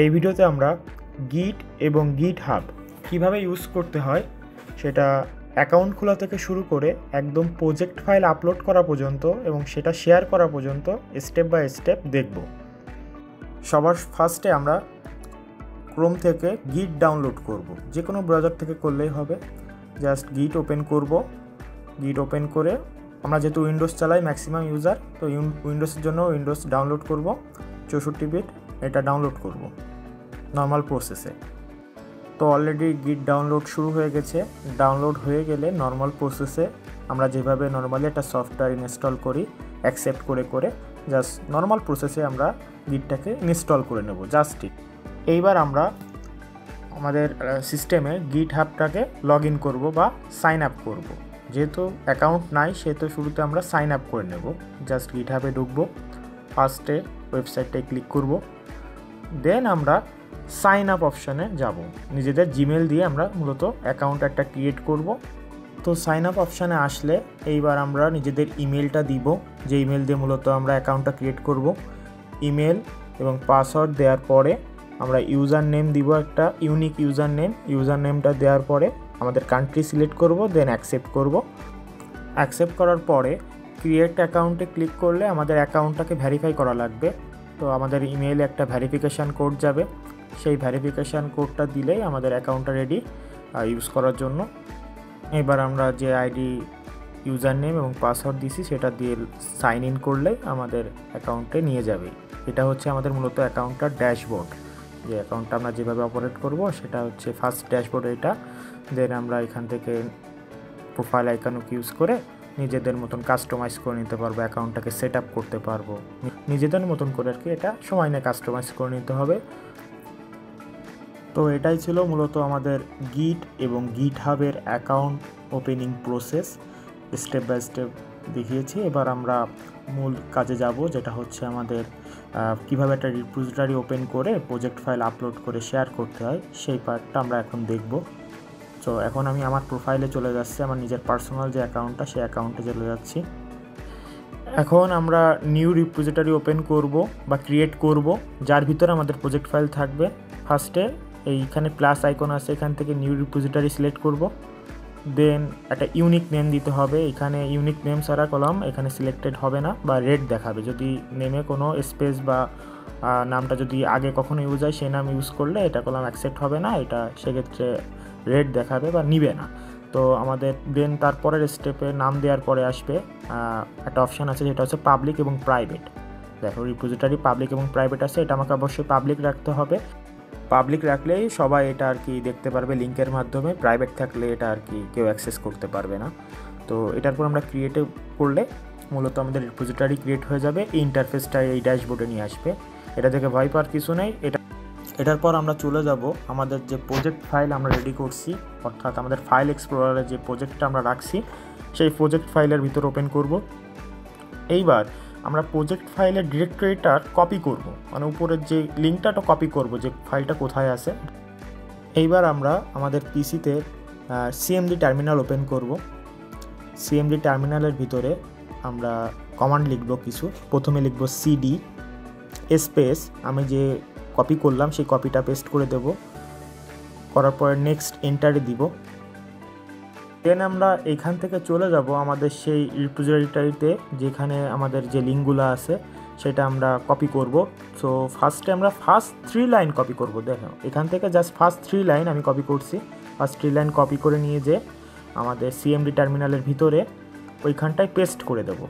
এই ভিডিওতে আমরা গিট এবং গিটহাব কিভাবে ইউজ করতে হয় সেটা অ্যাকাউন্ট খোলা থেকে শুরু করে একদম প্রজেক্ট ফাইল আপলোড করা পর্যন্ত এবং সেটা শেয়ার করা পর্যন্ত স্টেপ বাই স্টেপ দেখব। সবার ফার্স্টে আমরা ক্রোম থেকে গিট ডাউনলোড করব, যে কোনো ব্রাউজার থেকে করলেই হবে। জাস্ট গিট ওপেন করব। গিট ওপেন করে আমরা যেহেতু উইন্ডোজ চালাই ম্যাক্সিমাম ইউজার, তো উইন্ডোজের জন্য উইন্ডোজ ডাউনলোড করব 64 বিট, এটা ডাউনলোড করব নর্মাল প্রসেসে। তো অলরেডি গিট ডাউনলোড শুরু হয়ে গেছে। ডাউনলোড হয়ে গেলে নর্মাল প্রসেসে আমরা যেভাবে নর্মালি একটা সফটওয়্যার ইনস্টল করি অ্যাকসেপ্ট করে করে জাস্ট নর্মাল প্রসেসে আমরা গিটটাকে ইনস্টল করে নেব জাস্ট ঠিক। এইবার আমরা আমাদের সিস্টেমে গিটহাবটাকে লগ ইন করবো বা সাইন আপ করব। যেহেতু অ্যাকাউন্ট নাই সেহেতু শুরুতে আমরা সাইন আপ করে নেব। জাস্ট গিটহাবে ঢুকবো, ফার্স্টে ওয়েবসাইটটায় ক্লিক করব, দেন আমরা সাইন আপ অপশানে যাব। নিজেদের জিমেল দিয়ে আমরা মূলত অ্যাকাউন্ট একটা ক্রিয়েট করব। তো সাইন আপ অপশানে আসলে এইবার আমরা নিজেদের ইমেলটা দিব, যে ইমেল দিয়ে মূলত আমরা অ্যাকাউন্টটা ক্রিয়েট করব। ইমেল এবং পাসওয়ার্ড দেওয়ার পরে আমরা ইউজার নেম দিব, একটা ইউনিক ইউজার নেম। ইউজার নেমটা দেওয়ার পরে আমাদের কান্ট্রি সিলেক্ট করব, দেন অ্যাকসেপ্ট করব। অ্যাকসেপ্ট করার পরে ক্রিয়েট অ্যাকাউন্টে ক্লিক করলে আমাদের অ্যাকাউন্টটাকে ভেরিফাই করা লাগবে। তো আমাদের ইমেইলে একটা ভেরিফিকেশান কোড যাবে, সেই ভেরিফিকেশান কোডটা দিলেই আমাদের অ্যাকাউন্টটা রেডি ইউজ করার জন্য। এবার আমরা যে আইডি ইউজার নেম এবং পাসওয়ার্ড দিছি সেটা দিয়ে সাইন ইন করলেই আমাদের অ্যাকাউন্টে নিয়ে যাবে। এটা হচ্ছে আমাদের মূলত অ্যাকাউন্টটার ড্যাশবোর্ড, যে অ্যাকাউন্টটা আমরা যেভাবে অপারেট করব সেটা হচ্ছে ফার্স্ট ড্যাশবোর্ড এটা। দেন আমরা এখান থেকে প্রোফাইল আইকন ইউজ করে নিজেদের মতন কাস্টমাইজ করে নিতে পারবো, অ্যাকাউন্টটাকে সেট আপ করতে পারবো নিজেদের মতন করে আর কি। এটা সময় নিয়ে কাস্টমাইজ করে নিতে হবে। তো এটাই ছিল মূলত আমাদের গিট এবং গিটহাবের account opening process, step by step দেখিয়েছি। এবার আমরা মূল কাজে যাব, যেটা হচ্ছে আমাদের কিভাবে একটা রিপোজিটরি ওপেন করে প্রজেক্ট ফাইল আপলোড করে শেয়ার করতে হয়, সেই পার্টটা আমরা এখন দেখব। তো এখন আমি আমার প্রোফাইলে চলে যাচ্ছি, আমার নিজের পার্সোনাল যে অ্যাকাউন্টটা সেই অ্যাকাউন্টে চলে যাচ্ছি। এখন আমরা নিউ রিপোজিটরি ওপেন করব বা ক্রিয়েট করব, যার ভিতরে আমাদের প্রজেক্ট ফাইল থাকবে। ফার্স্টে এইখানে প্লাস আইকন আছে, এখান থেকে নিউ রিপোজিটরি সিলেক্ট করব। দেন একটা ইউনিক নেম দিতে হবে। এখানে ইউনিক নেম ছাড়া কলাম এখানে সিলেক্টেড হবে না বা রেড দেখাবে। যদি নেমে কোনো স্পেস বা নামটা যদি আগে কখনো ইউজ হয় সেই নাম ইউজ করলে এটা কলাম অ্যাকসেপ্ট হবে না, এটা সেক্ষেত্রে রেড দেখাবে বা নিবে না। তো আমাদের দেন তারপরের স্টেপে নাম দেওয়ার পরে আসবে একটা অপশান আছে যেটা হচ্ছে পাবলিক এবং প্রাইভেট। দেখো রিপোজিটরি পাবলিক এবং প্রাইভেট আছে, এটা আমাকে অবশ্যই পাবলিক রাখতে হবে। পাবলিক রাখলেই সবাই এটা আর কি দেখতে পারবে লিঙ্কের মাধ্যমে, প্রাইভেট থাকলে এটা আর কি কেউ অ্যাক্সেস করতে পারবে না। তো এটার পর আমরা ক্রিয়েট করলে মূলত আমাদের রিপোজিটরি ক্রিয়েট হয়ে যাবে। এই ইন্টারফেসটা এই ড্যাশবোর্ডে নিয়ে আসবে, এটা থেকে ভয় পাওয়ার কিছু নেই। এটার পর আমরা চলে যাব আমাদের যে প্রজেক্ট ফাইল আমরা রেডি করছি, অর্থাৎ আমাদের ফাইল এক্সপ্লোরারে যে প্রজেক্টটা আমরা রাখছি সেই প্রজেক্ট ফাইলের ভিতর ওপেন করব। এইবার আমরা প্রজেক্ট ফাইলের ডিরেক্টরিটার কপি করব, মানে উপরের যে লিঙ্কটা কপি করব যে ফাইলটা কোথায় আছে। এইবার আমরা আমাদের পিসিতে সিএমডি টার্মিনাল ওপেন করব। সিএমডি টার্মিনালের ভিতরে আমরা কমান্ড লিখব কিছু। প্রথমে লিখব সিডি স্পেস, আমি যে কপি করলাম সেই কপিটা পেস্ট করে দেব। করার পরে নেক্সট এন্টারে দিব। দেন আমরা এখান থেকে চলে যাব আমাদের সেই রিপোজিটরিতে যেখানে আমাদের যে লিঙ্কগুলো আছে সেটা আমরা কপি করব। সো ফার্স্টে আমরা ফার্স্ট 3 লাইন কপি করব। দেখো এখান থেকে জাস্ট ফার্স্ট 3 লাইন আমি কপি করছি। ফার্স্ট 3 লাইন কপি করে নিয়ে যে আমাদের সিএমডি টার্মিনালের ভিতরে ওইখানটায় পেস্ট করে দেব।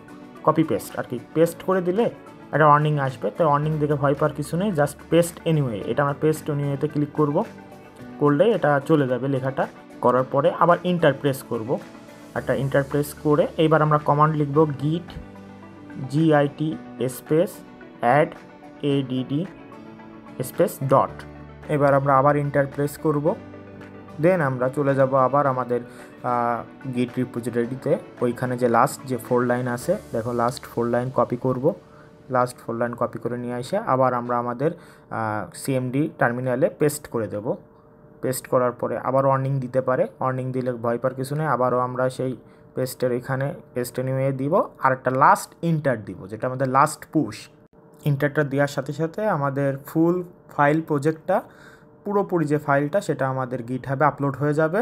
কপি পেস্ট আর কি, পেস্ট করে দিলে একটা ওয়ার্নিং আসবে। তো ওয়ার্নিং দেখে ভয় পাওয়ার কিছু নেই, জাস্ট পেস্ট এনিওয়ে। এটা আমরা পেস্ট এনিওয়েতে ক্লিক করব, করলে এটা চলে যাবে লেখাটা। করার পরে আবার ইন্টার প্রেস করব, একটা ইন্টার প্রেস করে এইবার আমরা কমান্ড লিখব git G I T space add A D D space dot. এবার আমরা আবার ইন্টার প্রেস করব। দেন আমরা চলে যাব আবার আমাদের গিট রিপোজিটরিতে, ওইখানে যে লাস্ট যে 4 লাইন আছে দেখো, লাস্ট 4 লাইন কপি করব। লাস্ট 4 লাইন কপি করে নিয়ে এসে আবার আমরা আমাদের সিএমডি টার্মিনালে পেস্ট করে দেব। পেস্ট করার পরে আবার ওয়ার্নিং দিতে পারে, ওয়ার্নিং দিলে ভয় পাওয়ার কিছু নেই। আবারও আমরা সেই পেস্টের এখানে পেস্ট নিয়ে দিব আর একটা লাস্ট ইন্টার দিব, যেটা আমাদের লাস্ট পুশ। ইন্টারটা দেওয়ার সাথে সাথে আমাদের ফুল ফাইল প্রজেক্টটা পুরোপুরি যে ফাইলটা সেটা আমাদের গিটহাবে আপলোড হয়ে যাবে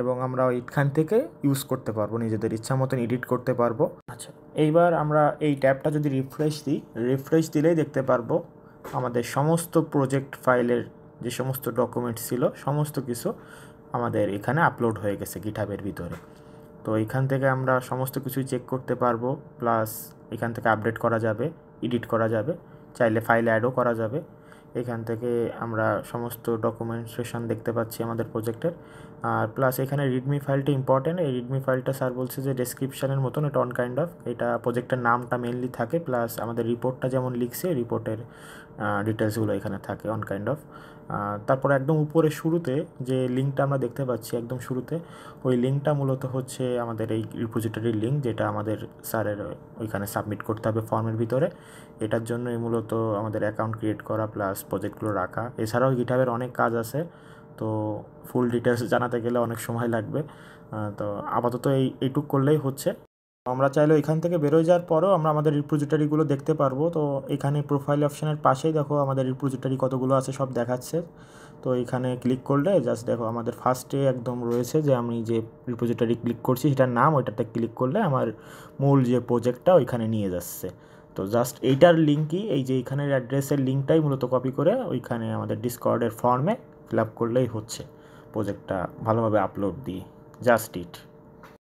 এবং আমরা এইখান থেকে ইউজ করতে পারবো, নিজেদের ইচ্ছা মতন এডিট করতে পারবো। আচ্ছা, এইবার আমরা এই ট্যাবটা যদি রিফ্রেশ দিলেই দেখতে পারবো আমাদের সমস্ত প্রজেক্ট ফাইলের যে সমস্ত ডকুমেন্টস ছিল সমস্ত কিছু আমাদের এখানে আপলোড হয়ে গেছে গিটহাবের ভিতরে। তো এখান থেকে আমরা সমস্ত কিছুই চেক করতে পারবো, প্লাস এখান থেকে আপডেট করা যাবে, এডিট করা যাবে, চাইলে ফাইল অ্যাডও করা যাবে। এখান থেকে আমরা সমস্ত ডকুমেন্টেশন দেখতে পাচ্ছি আমাদের প্রজেক্টের। আর প্লাস এখানে রিডমি ফাইলটা ইম্পর্টেন্ট। এই রিডমি ফাইলটা স্যার বলছে যে ডেসক্রিপশানের মতন, এটা অন কাইন্ড অফ, এটা প্রজেক্টের নামটা মেনলি থাকে, প্লাস আমাদের রিপোর্টটা যেমন লিখছে রিপোর্টের ডিটেলসগুলো এখানে থাকে অন কাইন্ড অফ। তারপর একদম উপরে শুরুতে যে লিঙ্কটা আমরা দেখতে পাচ্ছি একদম শুরুতে, ওই লিঙ্কটা মূলত হচ্ছে আমাদের এই রিপোজিটরির লিঙ্ক, যেটা আমাদের স্যারের ওইখানে সাবমিট করতে হবে ফর্মের ভিতরে। এটার জন্যই মূলত আমাদের অ্যাকাউন্ট ক্রিয়েট করা প্লাস প্রজেক্টগুলো রাখা। এছাড়াও গিটহাবের অনেক কাজ আছে, তো ফুল ডিটেলস জানাতে গেলে অনেক সময় লাগবে। তো আপাতত এইটুক করলেই হচ্ছে। আমরা চাইলে এখান থেকে বেরোয় যাওয়ার পরেও আমরা আমাদের রিপোজিটরিগুলো দেখতে পারবো। তো এখানে প্রোফাইল অপশানের পাশেই দেখো আমাদের রিপোজিটরি কতগুলো আছে সব দেখাচ্ছে। তো এখানে ক্লিক করলে জাস্ট দেখো আমাদের ফার্স্টে একদম রয়েছে যে আমি যে রিপোজিটরি ক্লিক করছি সেটার নাম, ওইটাতে ক্লিক করলে আমার মূল যে প্রজেক্টটা ওইখানে নিয়ে যাচ্ছে। তো জাস্ট এইটার লিঙ্কই, এই যে এখানের অ্যাড্রেসের লিঙ্কটাই মূলত কপি করে ওইখানে আমাদের ডিসকর্ডের ফর্মে ফিল আপ করলেই হচ্ছে প্রজেক্টটা ভালোভাবে আপলোড দিয়ে। Just it.